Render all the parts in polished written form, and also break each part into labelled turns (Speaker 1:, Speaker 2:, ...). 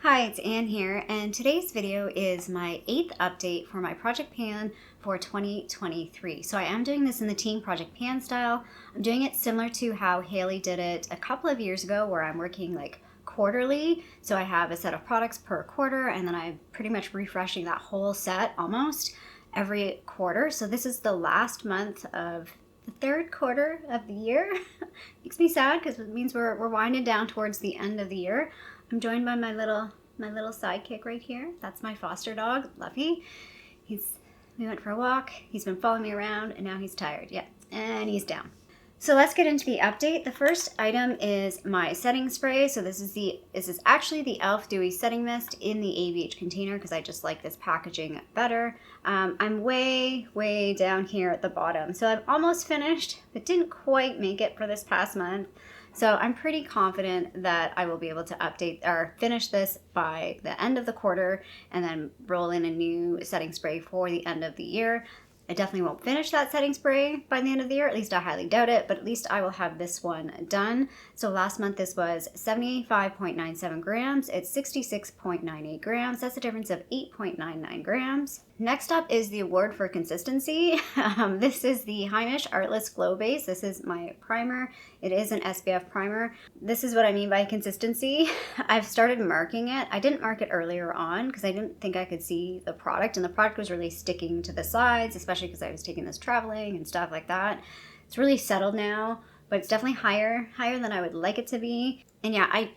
Speaker 1: Hi, it's Anne here, and today's video is my 8th update for my project pan for 2023. So I am doing this in the Team Project Pan style. I'm doing it similar to how Haley did it a couple of years ago, where I'm working like quarterly. So I have a set of products per quarter, and then I'm pretty much refreshing that whole set almost every quarter. So this is the last month of the third quarter of the year. Makes me sad because it means we're winding down towards the end of the year. I'm joined by my little sidekick right here. That's my foster dog, Luffy. We went for a walk. He's been following me around, and now he's tired. Yeah, and he's down. So let's get into the update. The first item is my setting spray. So this is actually the e.l.f. Dewy Setting Mist in the ABH container because I just like this packaging better. I'm way down here at the bottom. So I'm almost finished, but didn't quite make it for this past month. So I'm pretty confident that I will be able to update or finish this by the end of the quarter and then roll in a new setting spray for the end of the year. I definitely won't finish that setting spray by the end of the year, at least I highly doubt it, but at least I will have this one done. So last month this was 75.97 grams, it's 66.98 grams, that's a difference of 8.99 grams. Next up is the award for consistency. This is the Heimish Artless Glow Base. This is my primer. It is an SPF primer. This is what I mean by consistency. I've started marking it. I didn't mark it earlier on because I didn't think I could see the product, and the product was really sticking to the sides, especially because I was taking this traveling and stuff like that. It's really settled now, but it's definitely higher than I would like it to be. And yeah, I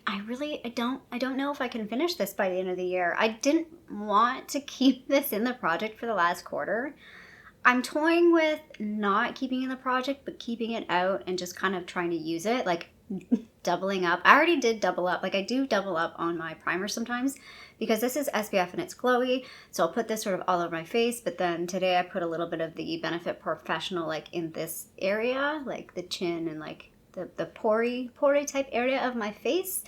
Speaker 1: don't know if I can finish this by the end of the year. I didn't want to keep this in the project for the last quarter. I'm toying with not keeping in the project, but keeping it out and just kind of trying to use it, like doubling up. I already did double up. Like I do double up on my primer sometimes because this is SPF and it's glowy. So I'll put this sort of all over my face. But then today I put a little bit of the Benefit Professional like in this area, like the chin and like the pore type area of my face.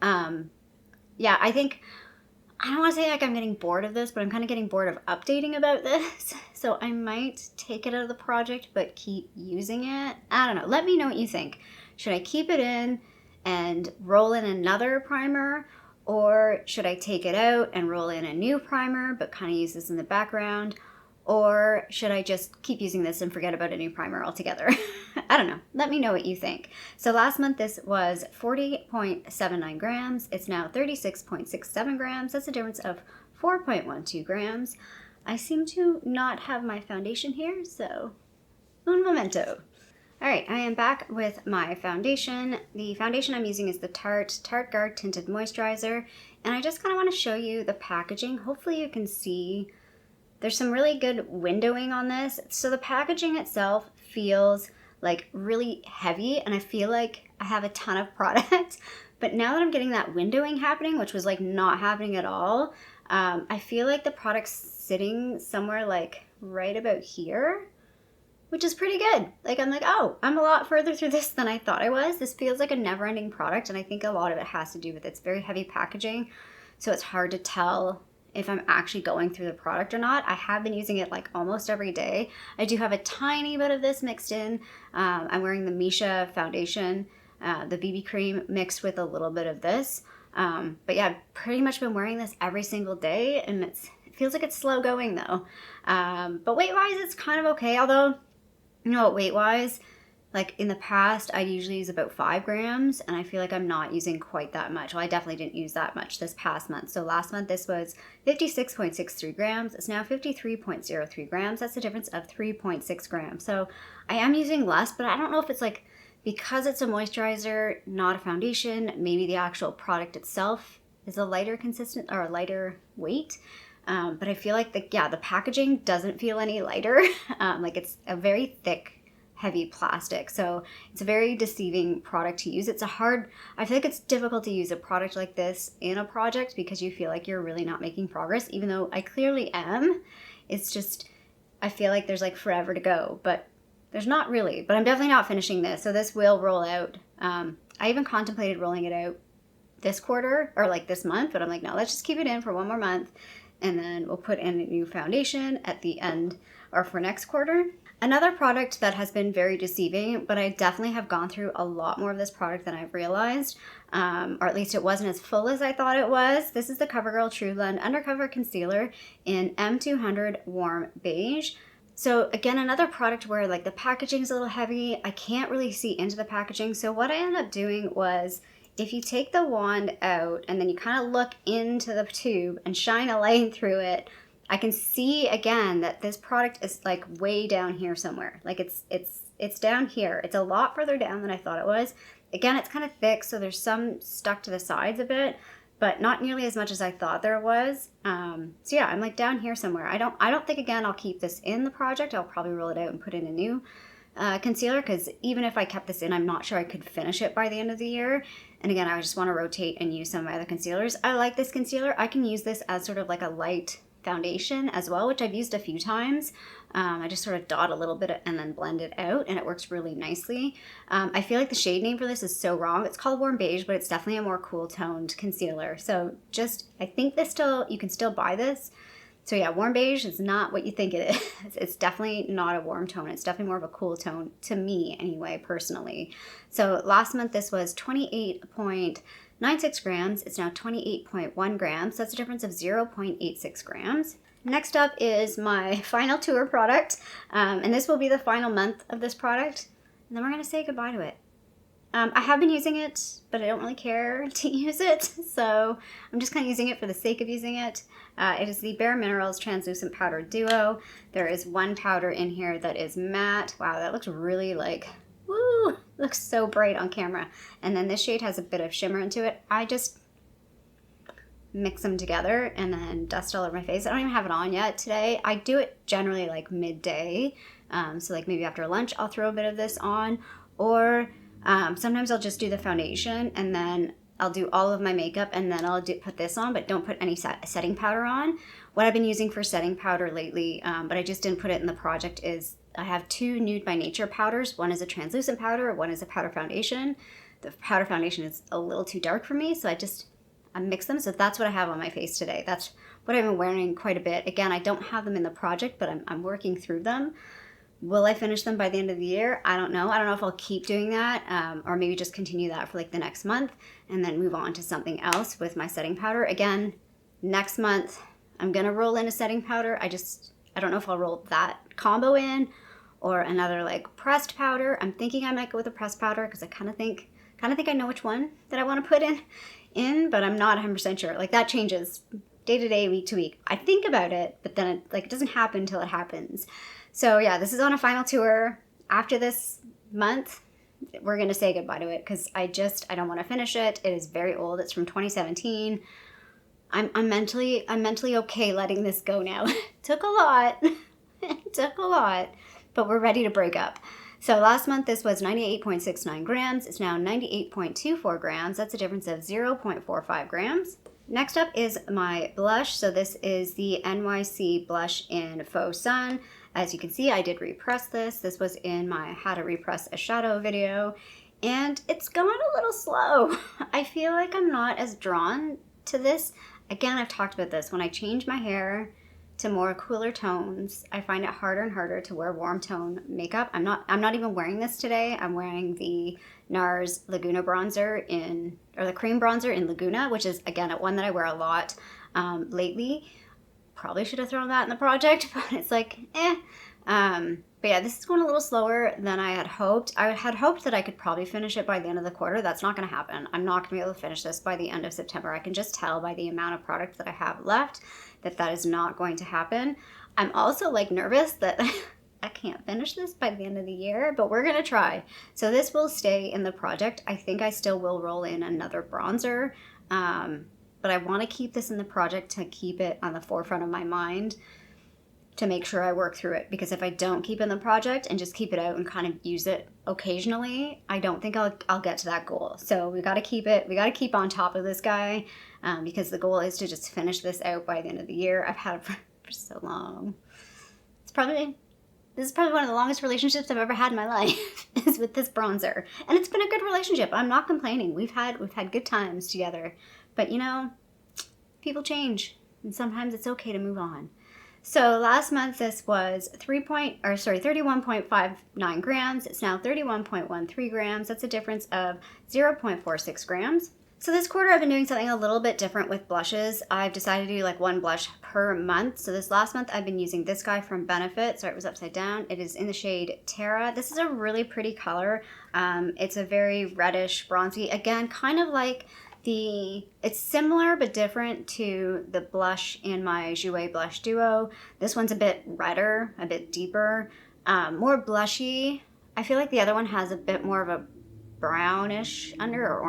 Speaker 1: Yeah, I don't want to say like I'm getting bored of this, but I'm kind of getting bored of updating about this. So I might take it out of the project, but keep using it. I don't know. Let me know what you think. Should I keep it in and roll in another primer? Or should I take it out and roll in a new primer, but kind of use this in the background? Or should I just keep using this and forget about a new primer altogether? I don't know. Let me know what you think. So last month this was 40.79 grams. It's now 36.67 grams. That's a difference of 4.12 grams. I seem to not have my foundation here, so un momento. All right, I am back with my foundation. The foundation I'm using is the TarteGuard Tinted Moisturizer, and I just kind of want to show you the packaging. Hopefully you can see there's some really good windowing on this. So the packaging itself feels like really heavy, and I feel like I have a ton of product. But now that I'm getting that windowing happening, which was like not happening at all, I feel like the product's sitting somewhere like right about here, which is pretty good. Like I'm like, oh, I'm a lot further through this than I thought I was. This feels like a never-ending product, and I think a lot of it has to do with its very heavy packaging. So it's hard to tell if I'm actually going through the product or not. I have been using it like almost every day. I do have a tiny bit of this mixed in. I'm wearing the Misha foundation, the BB cream mixed with a little bit of this. But yeah, I've pretty much been wearing this every single day, and it feels like it's slow going though. But weight-wise, it's kind of okay. Although, you know what, weight-wise, like in the past, I'd usually use about 5 grams, and I feel like I'm not using quite that much. Well, I definitely didn't use that much this past month. So last month, this was 56.63 grams. It's now 53.03 grams. That's a difference of 3.6 grams. So I am using less, but I don't know if it's like because it's a moisturizer, not a foundation, maybe the actual product itself is a lighter consistent or a lighter weight. But I feel like the packaging doesn't feel any lighter. Like it's a very thick, heavy plastic, so it's a very deceiving product to use. I feel like it's difficult to use a product like this in a project because you feel like you're really not making progress, even though I clearly am. It's just, I feel like there's like forever to go, but there's not really. But I'm definitely not finishing this, so this will roll out. I even contemplated rolling it out this quarter or like this month, but I'm like, no, let's just keep it in for one more month, and then we'll put in a new foundation at the end or for next quarter. Another product that has been very deceiving, but I definitely have gone through a lot more of this product than I've realized, or at least it wasn't as full as I thought it was. This is the Covergirl Trublend Undercover Concealer in M200 Warm Beige. So again, another product where like the packaging is a little heavy. I can't really see into the packaging. So what I ended up doing was, if you take the wand out and then you kind of look into the tube and shine a light through it, I can see again that this product is like way down here somewhere. Like it's down here. It's a lot further down than I thought it was. Again, it's kind of thick, so there's some stuck to the sides a bit, but not nearly as much as I thought there was. So yeah, I'm like down here somewhere. I don't think, again, I'll keep this in the project. I'll probably roll it out and put in a new concealer, because even if I kept this in, I'm not sure I could finish it by the end of the year. And again, I just want to rotate and use some of my other concealers. I like this concealer. I can use this as sort of like a light foundation as well, which I've used a few times. I just sort of dot a little bit and then blend it out, and it works really nicely. I feel like the shade name for this is so wrong. It's called Warm Beige, but it's definitely a more cool toned concealer. So I think you can still buy this. So yeah, Warm Beige is not what you think it is. It's definitely not a warm tone. It's definitely more of a cool tone to me anyway, personally. So last month this was 28.96 grams. It's now 28.1 grams. So that's a difference of 0.86 grams. Next up is my final tour product. And this will be the final month of this product. And then we're going to say goodbye to it. I have been using it, but I don't really care to use it. So I'm just kind of using it for the sake of using it. It is the bareMinerals Translucent Powder Duo. There is one powder in here that is matte. Wow, that looks really like, woo, looks so bright on camera. And then this shade has a bit of shimmer into it. I just mix them together and then dust all over my face. I don't even have it on yet today. I do it generally like midday. So like maybe after lunch, I'll throw a bit of this on, or sometimes I'll just do the foundation and then I'll do all of my makeup and then I'll put this on, but don't put any setting powder on. What I've been using for setting powder lately, but I just didn't put it in the project, is I have two Nude by Nature powders. One is a translucent powder, one is a powder foundation. The powder foundation is a little too dark for me, so I mix them. So that's what I have on my face today. That's what I've been wearing quite a bit. Again, I don't have them in the project, but I'm working through them. Will I finish them by the end of the year? I don't know. I don't know if I'll keep doing that, or maybe just continue that for like the next month and then move on to something else with my setting powder. Again, next month, I'm going to roll in a setting powder. I don't know if I'll roll that combo in or another like pressed powder. I'm thinking I might go with a pressed powder because I kind of think I know which one that I want to put in, but I'm not 100% sure. Like that changes day to day, week to week. I think about it, but then it doesn't happen until it happens. So yeah, this is on a final tour. After this month, we're going to say goodbye to it because I don't want to finish it. It is very old. It's from 2017. I'm mentally okay letting this go now. Took a lot. It took a lot, but we're ready to break up. So last month this was 98.69 grams. It's now 98.24 grams. That's a difference of 0.45 grams. Next up is my blush. So this is the NYC blush in Faux Sun. As you can see, I did repress this. This was in my how to repress a shadow video, and it's going a little slow. I feel like I'm not as drawn to this. Again, I've talked about this. When I change my hair to more cooler tones, I find it harder and harder to wear warm tone makeup. I'm not even wearing this today. I'm wearing the NARS Laguna bronzer or the cream bronzer in Laguna, which is again one that I wear a lot lately. Probably should have thrown that in the project, but it's like, But yeah, this is going a little slower than I had hoped. I had hoped that I could probably finish it by the end of the quarter. That's not going to happen. I'm not going to be able to finish this by the end of September. I can just tell by the amount of product that I have left that is not going to happen. I'm also like nervous that I can't finish this by the end of the year, but we're going to try. So this will stay in the project. I think I still will roll in another bronzer. But I want to keep this in the project to keep it on the forefront of my mind to make sure I work through it. Because if I don't keep it in the project and just keep it out and kind of use it occasionally, I don't think I'll get to that goal. So we got to keep it. We got to keep on top of this guy because the goal is to just finish this out by the end of the year. I've had it for so long. This is probably one of the longest relationships I've ever had in my life is with this bronzer. And it's been a good relationship. I'm not complaining. We've had good times together. But, you know, people change, and sometimes it's okay to move on. So last month this was 31.59 grams. It's now 31.13 grams. That's a difference of 0.46 grams. So this quarter I've been doing something a little bit different with blushes. I've decided to do like one blush per month. So this last month I've been using this guy from Benefit. Sorry, it was upside down. It is in the shade Terra. This is a really pretty color. It's a very reddish bronzy. Again, kind of like it's similar but different to the blush in my Jouer Blush Duo. This one's a bit redder, a bit deeper, more blushy. I feel like the other one has a bit more of a brownish or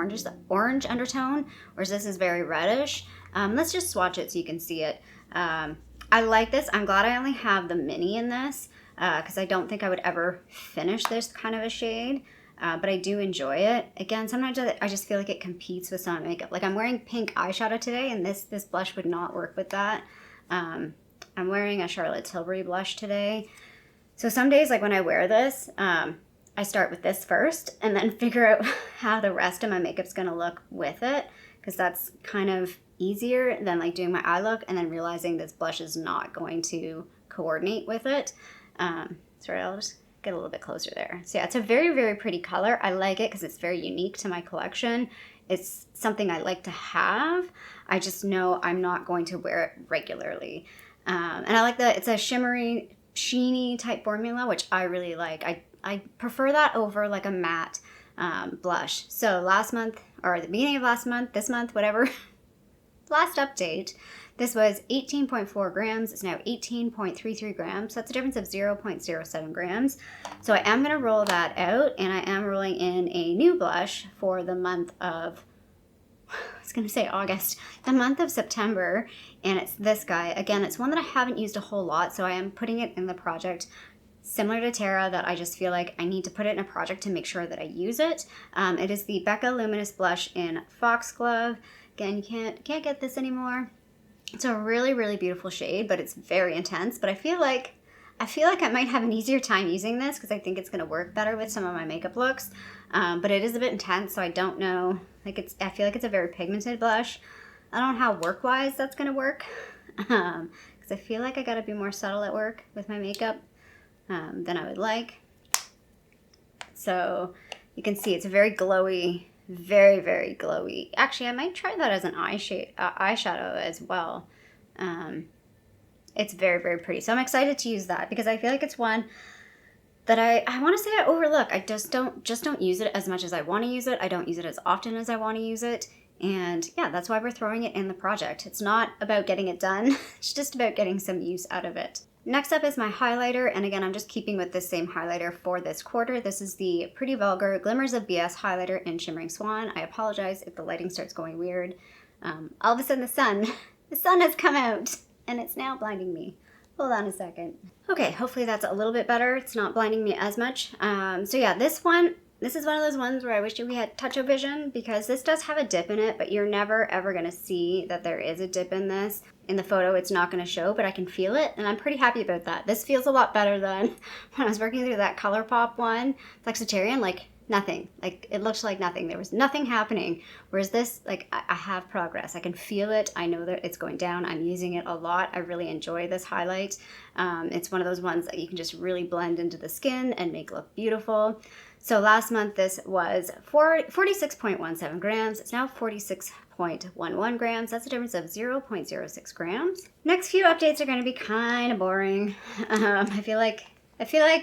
Speaker 1: orange undertone, whereas this is very reddish. Let's just swatch it so you can see it. I like this. I'm glad I only have the mini in this because I don't think I would ever finish this kind of a shade. But I do enjoy it. Again, sometimes I just feel like it competes with some makeup. Like I'm wearing pink eyeshadow today, and this blush would not work with that. I'm wearing a Charlotte Tilbury blush today. So some days, like when I wear this, I start with this first and then figure out how the rest of my makeup's gonna look with it, because that's kind of easier than like doing my eye look and then realizing this blush is not going to coordinate with it. Sorry, I'll just get a little bit closer there. So yeah, it's a very, very pretty color. I like it because it's very unique to my collection. It's something I like to have. I just know I'm not going to wear it regularly. And I like that it's a shimmery, sheeny type formula, which I really like. I prefer that over like a matte blush. So last month, or the beginning of last month, this month, whatever, last update, this was 18.4 grams. It's now 18.33 grams. So that's a difference of 0.07 grams. So I am going to roll that out, and I am rolling in a new blush for the month of, I was going to say August, the month of September, and it's this guy. Again, it's one that I haven't used a whole lot, so I am putting it in the project similar to Terra, that I just feel like I need to put it in a project to make sure that I use it. It is the Becca Luminous Blush in Foxglove. Again, you can't get this anymore. It's a really, really beautiful shade, but it's very intense. But I feel like I might have an easier time using this because I think it's going to work better with some of my makeup looks. But it is a bit intense, so I don't know. I feel like it's a very pigmented blush. I don't know how work-wise that's going to work, because I feel like I got to be more subtle at work with my makeup than I would like. So you can see it's a very glowy. Very, very glowy. Actually, I might try that as an eyeshadow as well. It's very, very pretty. So I'm excited to use that because I feel like it's one that I want to say I overlook. I just don't use it as much as I want to use it. I don't use it as often as I want to use it. And yeah, that's why we're throwing it in the project. It's not about getting it done. It's just about getting some use out of it. Next up is my highlighter, and again, I'm just keeping with this same highlighter for this quarter. This is the Pretty Vulgar Glimmers of BS highlighter in Shimmering Swan. I apologize if the lighting starts going weird. All of a sudden the sun has come out, and it's now blinding me. Hold on a second. Okay, hopefully that's a little bit better. It's not blinding me as much. So yeah, this is one of those ones where I wish we had touch-o-vision, because this does have a dip in it, but you're never ever gonna see that there is a dip in this. In the photo, it's not gonna show, but I can feel it, and I'm pretty happy about that. This feels a lot better than when I was working through that ColourPop one, Flexitarian, like nothing. Like, it looked like nothing. There was nothing happening. Whereas this, like, I have progress. I can feel it. I know that it's going down. I'm using it a lot. I really enjoy this highlight. It's one of those ones that you can just really blend into the skin and make look beautiful. So last month this was 46.17 grams. It's now 46.11 grams. That's a difference of 0.06 grams. Next few updates are going to be kind of boring. I feel like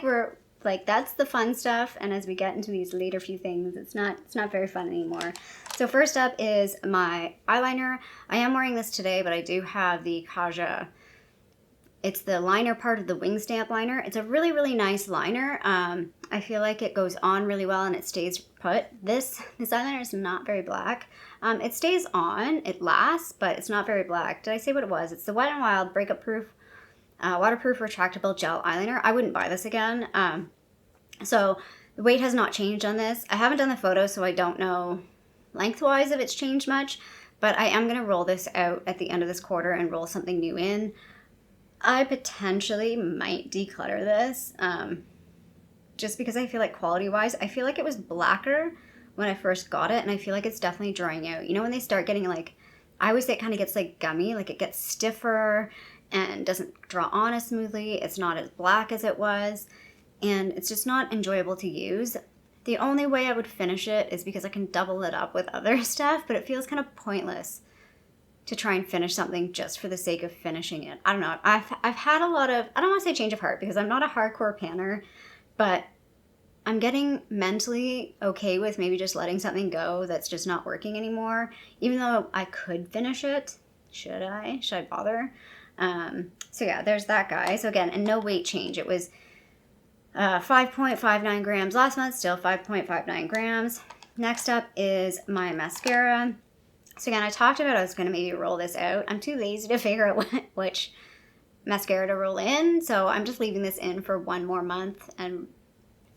Speaker 1: we're like, that's the fun stuff, and as we get into these later few things, it's not very fun anymore. So first up is my eyeliner. I am wearing this today, but I do have the Kaja. It's the liner part of the wing stamp liner. It's a really, really nice liner. I feel like it goes on really well and it stays put. This eyeliner is not very black. It stays on, it lasts, but it's not very black. Did I say what it was? It's the Wet n Wild Breakup Proof Waterproof Retractable Gel Eyeliner. I wouldn't buy this again. So the weight has not changed on this. I haven't done the photo, so I don't know lengthwise if it's changed much, but I am going to roll this out at the end of this quarter and roll something new in. I potentially might declutter this, just because I feel like quality-wise, I feel like it was blacker when I first got it, and I feel like it's definitely drying out. You know when they start getting, like, I always say it kind of gets like gummy, like it gets stiffer, and doesn't draw on as smoothly. It's not as black as it was, and it's just not enjoyable to use. The only way I would finish it is because I can double it up with other stuff, but it feels kind of pointless to try and finish something just for the sake of finishing it. I don't know. I've had a lot of, I don't want to say change of heart because I'm not a hardcore panner, but I'm getting mentally okay with maybe just letting something go that's just not working anymore, even though I could finish it. Should I? Should I bother? So yeah, there's that guy. So again, and no weight change. It was 5.59 grams last month, still 5.59 grams. Next up is my mascara. So again, I talked about I was going to maybe roll this out. I'm too lazy to figure out which mascara to roll in, so I'm just leaving this in for one more month and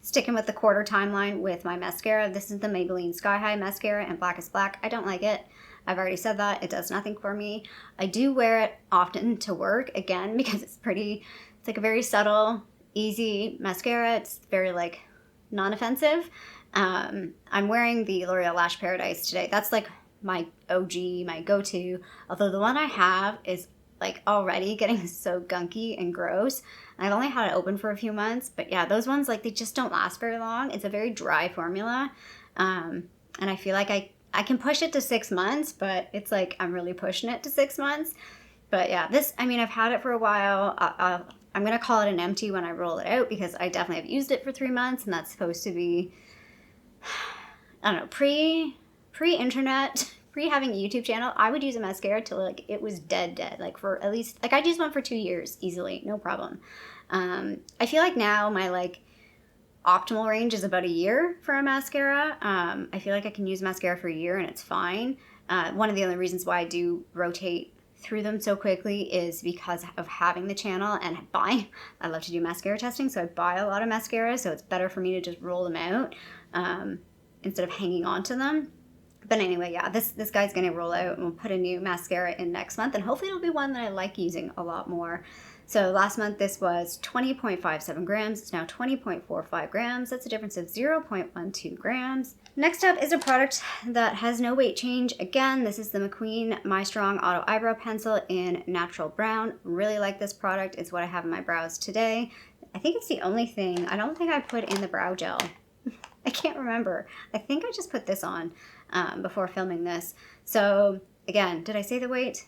Speaker 1: sticking with the quarter timeline with my mascara. This is the Maybelline Sky High Mascara in Blackest Black. I don't like it. I've already said that. It does nothing for me. I do wear it often to work, again, because it's like a very subtle, easy mascara. It's very like non-offensive. I'm wearing the L'Oreal Lash Paradise today. That's like my OG, my go-to. Although the one I have is like already getting so gunky and gross. I've only had it open for a few months, but yeah, those ones, like, they just don't last very long. It's a very dry formula. And I feel like I can push it to 6 months, but it's like I'm really pushing it to 6 months. But yeah, this, I mean, I've had it for a while. I'm going to call it an empty when I roll it out because I definitely have used it for 3 months, and that's supposed to be, I don't know, pre-internet, having a YouTube channel. I would use a mascara till like it was dead, like for at least, like I'd use one for 2 years easily, no problem. I feel like now my like optimal range is about a year for a mascara. I feel like I can use mascara for a year and it's fine. One of the other reasons why I do rotate through them so quickly is because of having the channel and buying. I love to do mascara testing, so I buy a lot of mascara, so it's better for me to just roll them out instead of hanging on to them. But anyway, yeah, this guy's going to roll out, and we'll put a new mascara in next month, and hopefully it'll be one that I like using a lot more. So last month this was 20.57 grams. It's now 20.45 grams. That's a difference of 0.12 grams. Next up is a product that has no weight change. Again, this is the MacQueen My Strong Auto Eyebrow Pencil in Natural Brown. Really like this product. It's what I have in my brows today. I think it's the only thing. I don't think I put in the brow gel. I can't remember. I think I just put this on before filming this. So again, did I say the weight?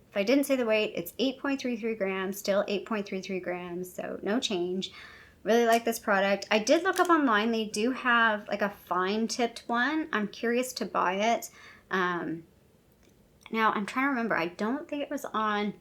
Speaker 1: If I didn't say the weight, it's 8.33 grams, still 8.33 grams, so no change. Really like this product. I did look up online. They do have like a fine tipped one. I'm curious to buy it. Now I'm trying to remember. I don't think it was on,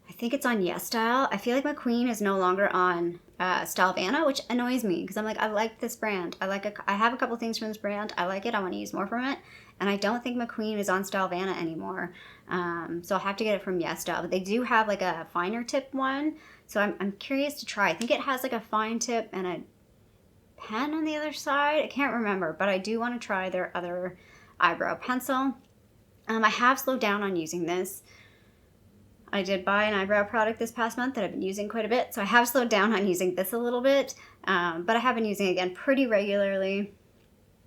Speaker 1: I think it's on Yes Style. I feel like MacQueen is no longer on Stylevana, which annoys me because I'm like, I like this brand. I have a couple things from this brand. I like it. I want to use more from it. And I don't think MacQueen is on Stylevana anymore. So I'll have to get it from Yes Style. But they do have like a finer tip one. So I'm curious to try. I think it has like a fine tip and a pen on the other side. I can't remember. But I do want to try their other eyebrow pencil. I have slowed down on using this. I did buy an eyebrow product this past month that I've been using quite a bit. So I have slowed down on using this a little bit. But I have been using it again pretty regularly.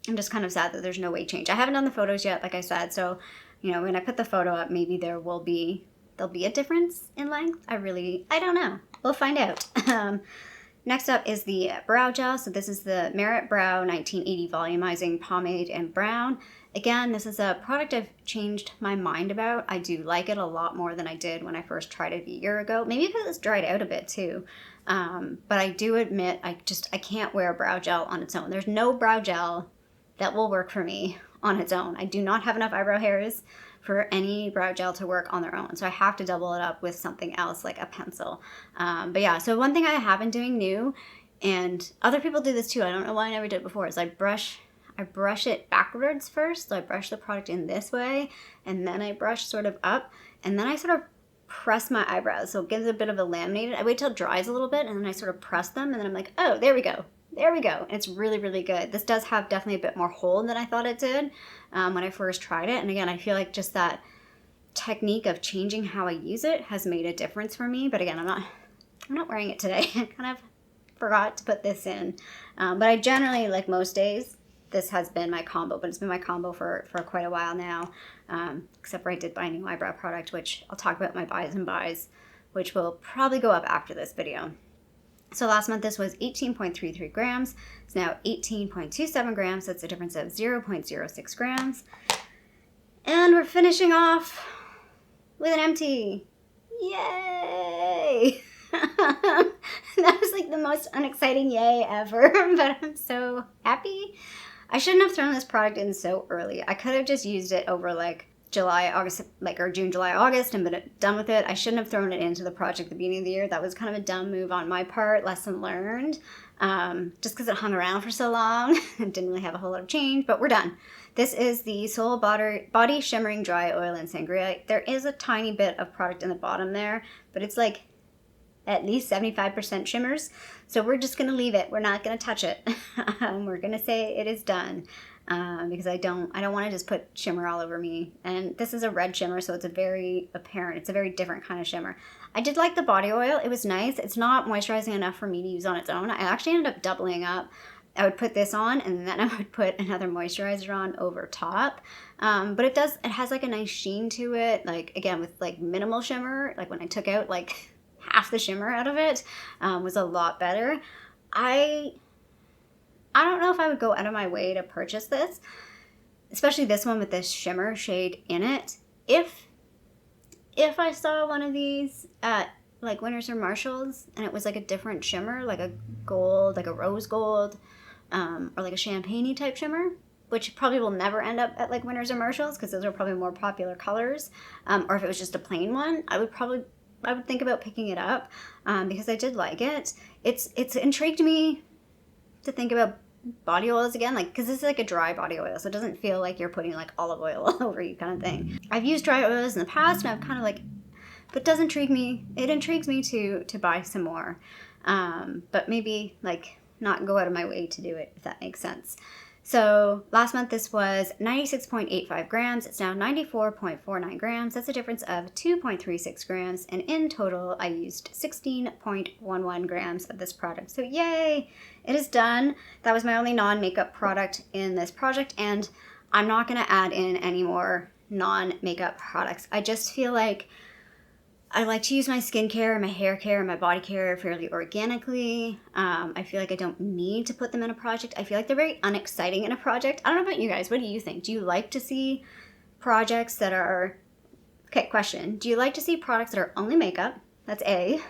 Speaker 1: I'm just kind of sad that there's no weight change. I haven't done the photos yet, like I said. So, you know, when I put the photo up, maybe there'll be a difference in length. I don't know. We'll find out. Next up is the brow gel. So this is the Merit Brow 1980 Volumizing Pomade in Brown. Again, this is a product I've changed my mind about. I do like it a lot more than I did when I first tried it a year ago. Maybe because it's dried out a bit too. But I do admit I can't wear brow gel on its own. There's no brow gel that will work for me on its own. I do not have enough eyebrow hairs for any brow gel to work on their own. So I have to double it up with something else like a pencil. But yeah, so one thing I have been doing new, and other people do this too, I don't know why I never did it before, is I brush it backwards first. So I brush the product in this way, and then I brush sort of up, and then I sort of press my eyebrows. So it gives a bit of a laminated. I wait till it dries a little bit, and then I sort of press them, and then I'm like, oh, there we go. There we go. And it's really, really good. This does have definitely a bit more hold than I thought it did when I first tried it. And again, I feel like just that technique of changing how I use it has made a difference for me. But again, I'm not wearing it today. I kind of forgot to put this in. But I generally, like most days, this has been my combo. But it's been my combo for quite a while now. Except for I did buy a new eyebrow product, which I'll talk about my buys and buys which will probably go up after this video. So last month this was 18.33 grams. It's now 18.27 grams. That's a difference of 0.06 grams. And we're finishing off with an empty. Yay! That was like the most unexciting yay ever, but I'm so happy. I shouldn't have thrown this product in so early. I could have just used it over like July, August, or June, July, August, and been done with it. I shouldn't have thrown it into the project at the beginning of the year. That was kind of a dumb move on my part, lesson learned. Just because it hung around for so long and didn't really have a whole lot of change, but we're done. This is the Soul Body Shimmering Dry Oil in Sangria. There is a tiny bit of product in the bottom there, but it's like at least 75% shimmers. So we're just going to leave it. We're not going to touch it. We're going to say it is done. Because I don't want to just put shimmer all over me. And this is a red shimmer, so it's a very apparent, it's a very different kind of shimmer. I did like the body oil. It was nice. It's not moisturizing enough for me to use on its own. I actually ended up doubling up. I would put this on, and then I would put another moisturizer on over top. But it has like a nice sheen to it. Like, again, with like minimal shimmer, like when I took out like half the shimmer out of it, was a lot better. I don't know if I would go out of my way to purchase this, especially this one with this shimmer shade in it. If I saw one of these at like Winners or Marshalls and it was like a different shimmer, like a gold, like a rose gold, or like a champagne-y type shimmer, which probably will never end up at like Winners or Marshalls because those are probably more popular colors, or if it was just a plain one, I would think about picking it up, because I did like it. It's intrigued me to think about body oils again, like, because this is like a dry body oil, so it doesn't feel like you're putting like olive oil all over you kind of thing. I've used dry oils in the past, and I've kind of like, but it does intrigue me. It intrigues me to buy some more, but maybe like not go out of my way to do it, if that makes sense. So last month this was 96.85 grams. It's now 94.49 grams. That's a difference of 2.36 grams. And in total, I used 16.11 grams of this product. So yay, it is done. That was my only non-makeup product in this project. And I'm not going to add in any more non-makeup products. I just feel like I like to use my skincare, my hair care, and my body care fairly organically. I feel like I don't need to put them in a project. I feel like they're very unexciting in a project. I don't know about you guys. What do you think? Do you like to see projects that are... Okay, question. Do you like to see products that are only makeup? That's A.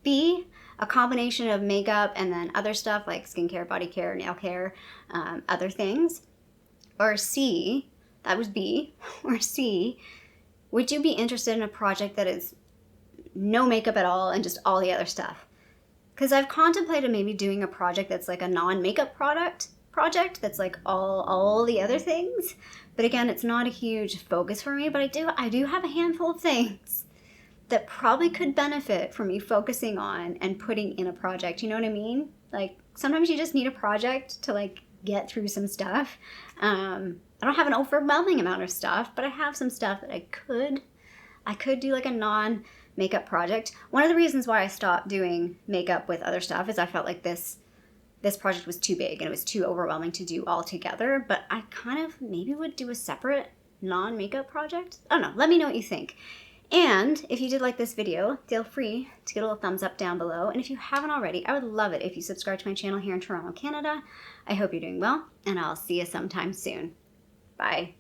Speaker 1: B, a combination of makeup and then other stuff like skincare, body care, nail care, other things? Or C, that was B. Or C, would you be interested in a project that is no makeup at all and just all the other stuff? Because I've contemplated maybe doing a project that's like a non-makeup project that's like all the other things. But again, it's not a huge focus for me, but I do have a handful of things that probably could benefit from me focusing on and putting in a project. You know what I mean? Like, sometimes you just need a project to like get through some stuff. I don't have an overwhelming amount of stuff, but I have some stuff that I could do like a non-makeup project. One of the reasons why I stopped doing makeup with other stuff is I felt like this project was too big and it was too overwhelming to do all together, but I kind of maybe would do a separate non-makeup project. I don't know. Let me know what you think. And if you did like this video, feel free to get a little thumbs up down below. And if you haven't already, I would love it if you subscribe to my channel here in Toronto, Canada. I hope you're doing well, and I'll see you sometime soon. Bye.